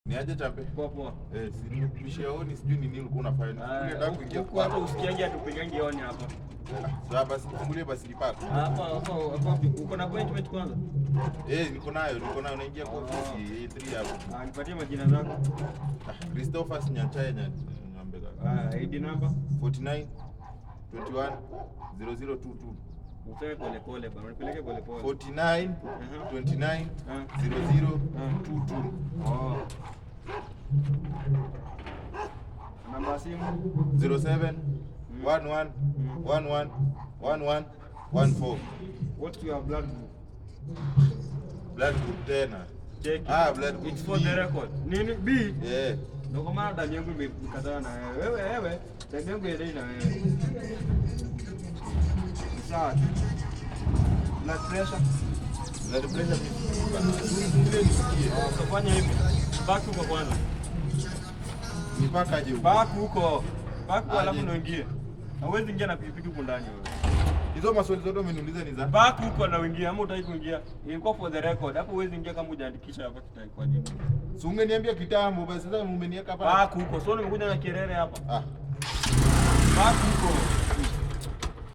Ni aje chape? Poa poa. Si nimekushia oni sijui nini ulikuwa unafanya. Ulienda kuingia kwa hata usikiange atupigange oni hapa. Sasa basi fungulie basi nipate. Hapa uko na appointment kwanza? Niko nayo naingia kwa ofisi A3 hapo. Nipatie majina zako. Christopher Nyanchae Nyambega. ID number 49 21 0022. Useme pole pole bwana, unipeleke pole pole. 49 29 0022. Namba simu 07 11 11 11 14. What's your blood group? Blood group tena. Check. Blood group. It's for the record. Nini? B? Ndio kwa maana damu yangu imekatana na wewe. Damu yangu ile na wewe. Sawa. Blood pressure. Utafanya hivi. Back huko kwanza. Nipakaje huko? Back huko. Back alafu unaingia. Hauwezi ingia na pikipiki huko ndani wewe. Hizo maswali zote umeniuliza ni za back huko na uingia ama utaki kuingia? Ilikuwa for the record. Hapo huwezi ingia kama hujaandikisha hapa kitai kwa nini? Si ungeniambia kitambo basi sasa umeniweka hapa. Back huko. Sio nimekuja na kelele hapa. Back huko.